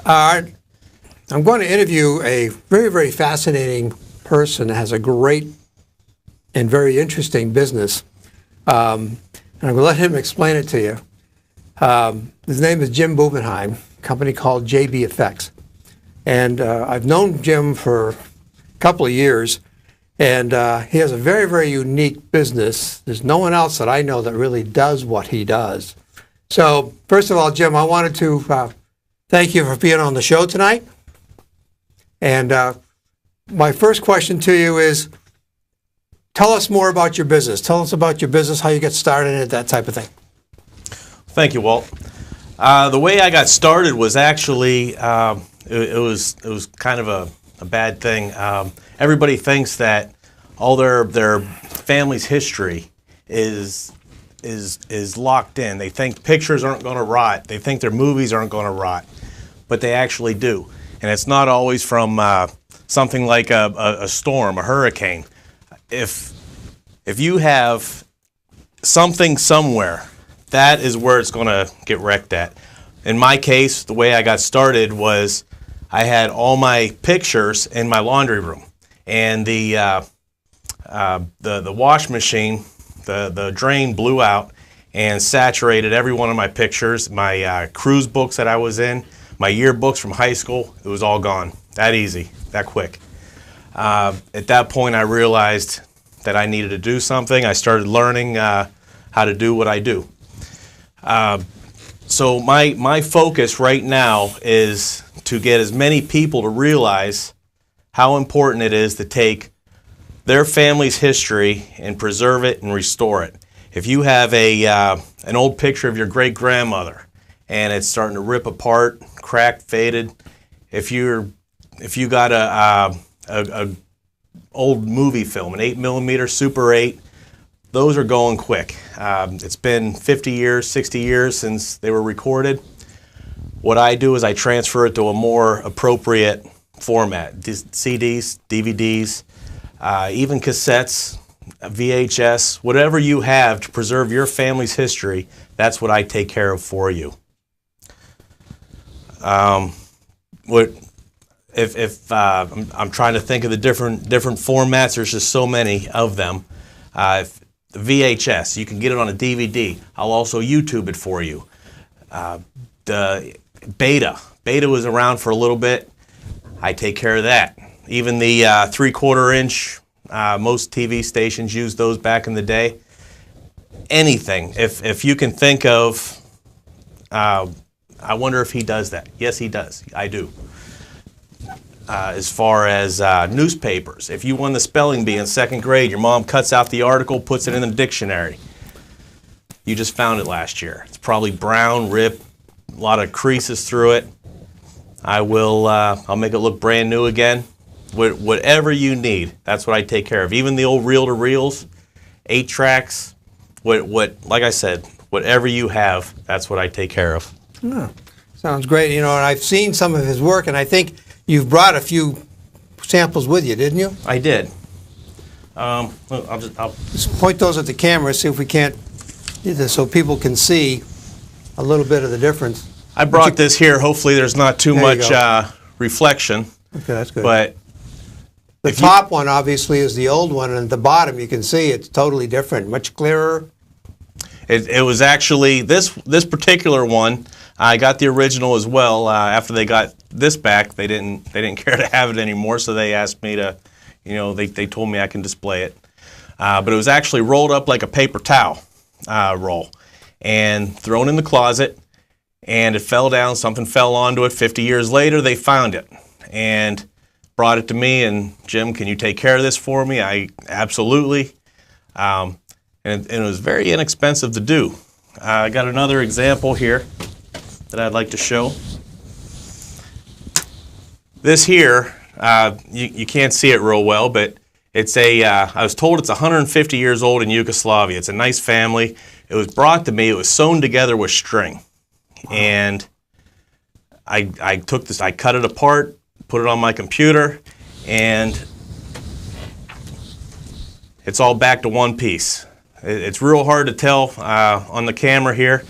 I'm going to interview a very, very fascinating person that has a great and very interesting business. And I'm going to let him explain it to you. His name is Jim Bubenheim, a company called JBeffects. And I've known Jim for a couple of years, and he has a very, very unique business. There's no one else that I know that really does what he does. So, first of all, Jim, I wanted to thank you for being on the show tonight. And my first question to you is, tell us more about your business. Tell us about your business, how you get started in it, that type of thing. Thank you, Walt. The way I got started was actually, it was kind of a bad thing. Everybody thinks that all their family's history is locked in. They think pictures aren't going to rot. They think their movies aren't going to rot, but they actually do. And it's not always from something like a storm, a hurricane. If you have something somewhere, that is where it's going to get wrecked at. In my case, the way I got started was I had all my pictures in my laundry room, and the wash machine, the drain blew out and saturated every one of my pictures, my cruise books that I was in, my yearbooks from high school. It was all gone. That easy, that quick. At that point, I realized that I needed to do something. I started learning how to do what I do. So my focus right now is to get as many people to realize how important it is to take their family's history and preserve it and restore it. If you have an old picture of your great-grandmother and it's starting to rip apart, cracked, faded, if you got a old movie film, an 8mm Super 8, those are going quick. It's been 50 years, 60 years since they were recorded. What I do is I transfer it to a more appropriate format. CDs, DVDs, even cassettes, VHS, whatever you have to preserve your family's history, that's what I take care of for you. I'm trying to think of the different formats. There's just so many of them. The VHS, you can get it on a DVD. I'll also YouTube it for you. The Beta was around for a little bit. I take care of that. Even the 3/4 inch, most TV stations used those back in the day. Anything, if you can think of, I wonder if he does that. Yes, he does. I do. As far as newspapers, if you won the spelling bee in 2nd grade, your mom cuts out the article, puts it in the dictionary. You just found it last year. It's probably brown, ripped, a lot of creases through it. I'll make it look brand new again. Whatever you need, that's what I take care of. Even the old reel-to-reels, 8-tracks, like I said, whatever you have, that's what I take care of. Oh, sounds great. You know, and I've seen some of his work, and I think you've brought a few samples with you, didn't you? I did. I'll just point those at the camera, see if we can't, so people can see a little bit of the difference. I brought this here. Hopefully there's not too much reflection. Okay, that's good. But the top one obviously is the old one, and at the bottom you can see it's totally different, much clearer. It was actually this particular one. I got the original as well. After they got this back, they didn't care to have it anymore, so they asked me to, they told me I can display it. But it was actually rolled up like a paper towel roll and thrown in the closet, and it fell down. Something fell onto it. 50 years later, they found it and brought it to me. And Jim, can you take care of this for me? I absolutely. And it was very inexpensive to do. I got another example here that I'd like to show. This here, you can't see it real well, but it's I was told it's 150 years old in Yugoslavia. It's a nice family. It was brought to me. It was sewn together with string. And I took this, I cut it apart, put it on my computer, and it's all back to one piece. It's real hard to tell on the camera here.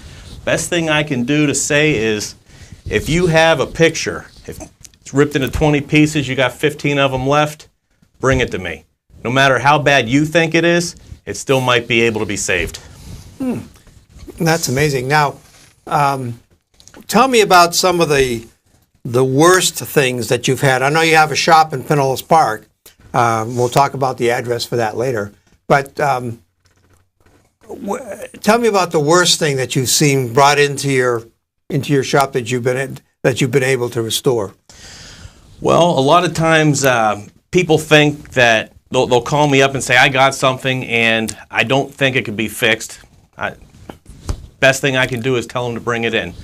Best thing I can do to say is If you have a picture, if it's ripped into 20 pieces, you got 15 of them left, bring it to me. No matter how bad you think it is, it still might be able to be saved. That's amazing. Now, tell me about some of the worst things that you've had. I know you have a shop in Pinellas Park. We'll talk about the address for that later. But tell me about the worst thing that you've seen brought into your shop that you've been able to restore. Well, a lot of times people think that they'll call me up and say, I got something and I don't think it could be fixed. Best thing I can do is tell them to bring it in.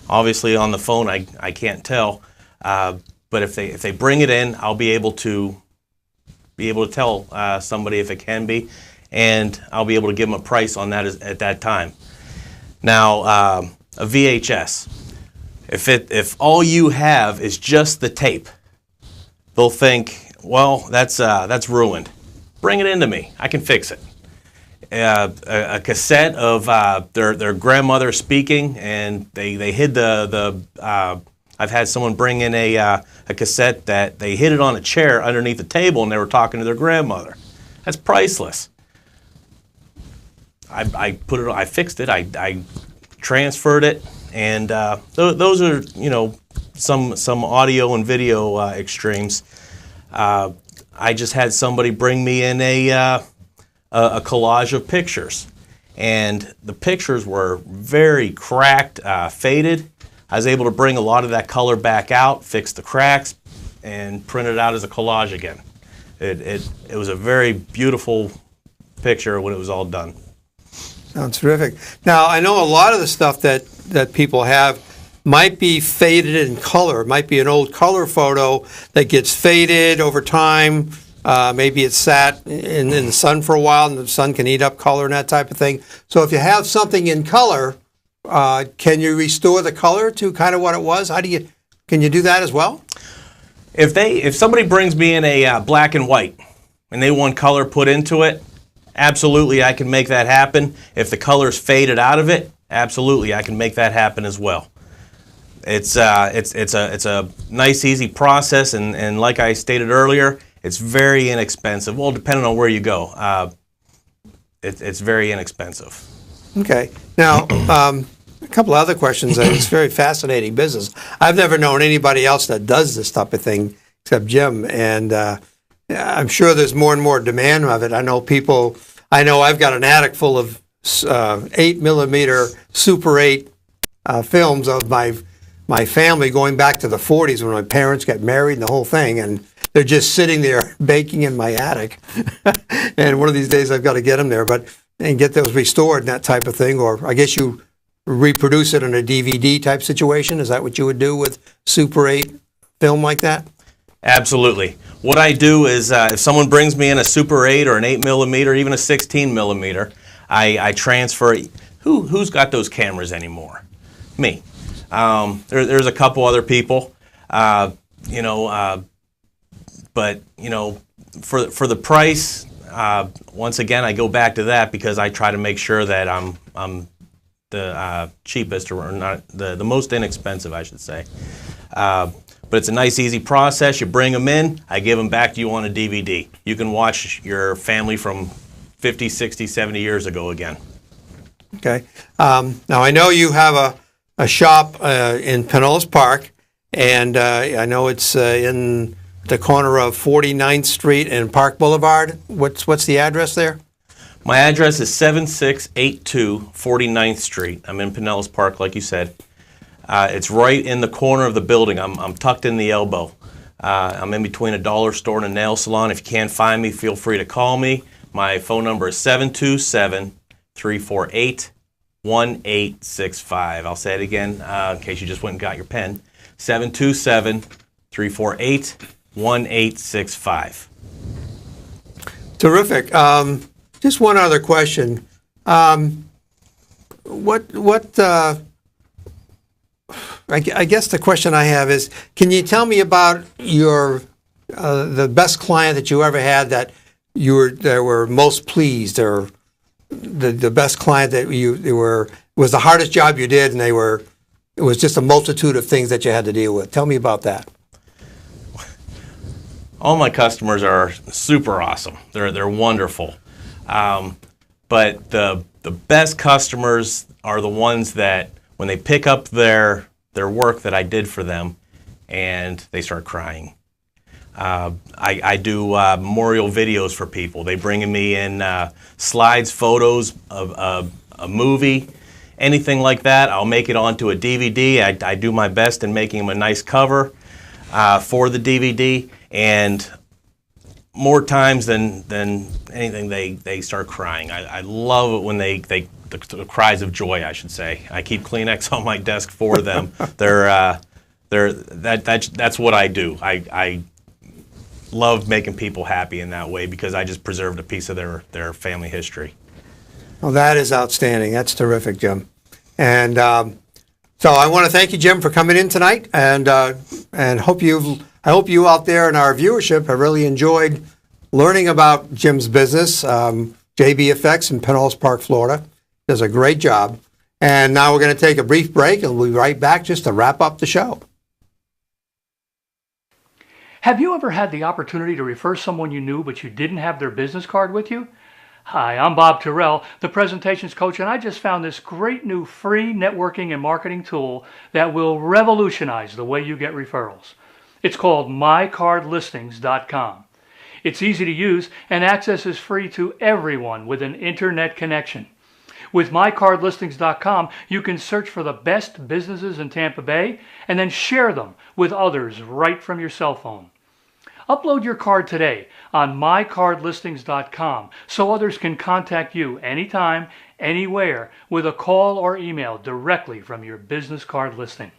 Obviously on the phone I can't tell, but if they bring it in, I'll be able to tell somebody if it can be, and I'll be able to give them a price on that at that time. Now, a VHS, if all you have is just the tape, they'll think, well, that's ruined. Bring it into me. I can fix it. A cassette of their grandmother speaking, and they hid the I've had someone bring in a cassette that they hid it on a chair underneath the table, and they were talking to their grandmother. That's priceless. I put it. I fixed it. I transferred it, and those are some audio and video extremes. I just had somebody bring me in a collage of pictures, and the pictures were very cracked, faded. I was able to bring a lot of that color back out, fix the cracks, and print it out as a collage again. It was a very beautiful picture when it was all done. Sounds terrific. Now, I know a lot of the stuff that people have might be faded in color. It might be an old color photo that gets faded over time. Maybe it's sat in the sun for a while, and the sun can eat up color and that type of thing. So if you have something in color, can you restore the color to kind of what it was? Can you do that as well? If somebody brings me in a black and white and they want color put into it, absolutely I can make that happen. If the color's faded out of it, absolutely I can make that happen as well. It's a nice, easy process, and like I stated earlier, it's very inexpensive. Well, depending on where you go, it's very inexpensive. Okay. Now, a couple of other questions. It's a very fascinating business. I've never known anybody else that does this type of thing except Jim, and I'm sure there's more and more demand of it. I know I've got an attic full of 8mm Super 8 films of my family going back to the 40s when my parents got married and the whole thing, and they're just sitting there baking in my attic. And one of these days I've got to get them there, and get those restored and that type of thing. Or I guess you reproduce it in a DVD type situation. Is that what you would do with Super 8 film like that? Absolutely. What I do is if someone brings me in a Super 8 or an 8mm, even a 16mm, I transfer it. Who's got those cameras anymore? Me. There's a couple other people, but for the price, once again, I go back to that because I try to make sure that I'm the cheapest, or not the most inexpensive, I should say. But it's a nice, easy process. You bring them in, I give them back to you on a DVD. You can watch your family from 50, 60, 70 years ago again. Okay. Now, I know you have a shop in Pinellas Park, and I know it's in the corner of 49th Street and Park Boulevard. What's the address there? My address is 7682 49th Street. I'm in Pinellas Park, like you said. It's right in the corner of the building. I'm tucked in the elbow. I'm in between a dollar store and a nail salon. If you can't find me, feel free to call me. My phone number is 727-348-1865. I'll say it again in case you just went and got your pen. 727-348-1865. Terrific. Just one other question. I guess the question I have is, can you tell me about your the best client that you ever had that were most pleased, or the best client that was the hardest job you did and they were it was just a multitude of things that you had to deal with. Tell me about that. All my customers are super awesome. They're wonderful. But the best customers are the ones that when they pick up their work that I did for them and they start crying. I do memorial videos for people. They bring me in slides, photos of a movie, anything like that. I'll make it onto a DVD. I do my best in making them a nice cover for the DVD, and more times than anything, they start crying. I love it when the cries of joy, I should say. I keep Kleenex on my desk for them. That's what I do. I love making people happy in that way because I just preserved a piece of their family history. Well, that is outstanding. That's terrific, Jim. And so I want to thank you, Jim, for coming in tonight, and I hope you out there in our viewership have really enjoyed learning about Jim's business. JBeffects in Pinellas Park, Florida, does a great job. And now we're going to take a brief break, and we'll be right back just to wrap up the show. Have you ever had the opportunity to refer someone you knew but you didn't have their business card with you? Hi, I'm Bob Terrell, the presentations coach, and I just found this great new free networking and marketing tool that will revolutionize the way you get referrals. It's called mycardlistings.com. It's easy to use and access is free to everyone with an internet connection. With mycardlistings.com, you can search for the best businesses in Tampa Bay and then share them with others right from your cell phone. Upload your card today on mycardlistings.com so others can contact you anytime, anywhere with a call or email directly from your business card listing.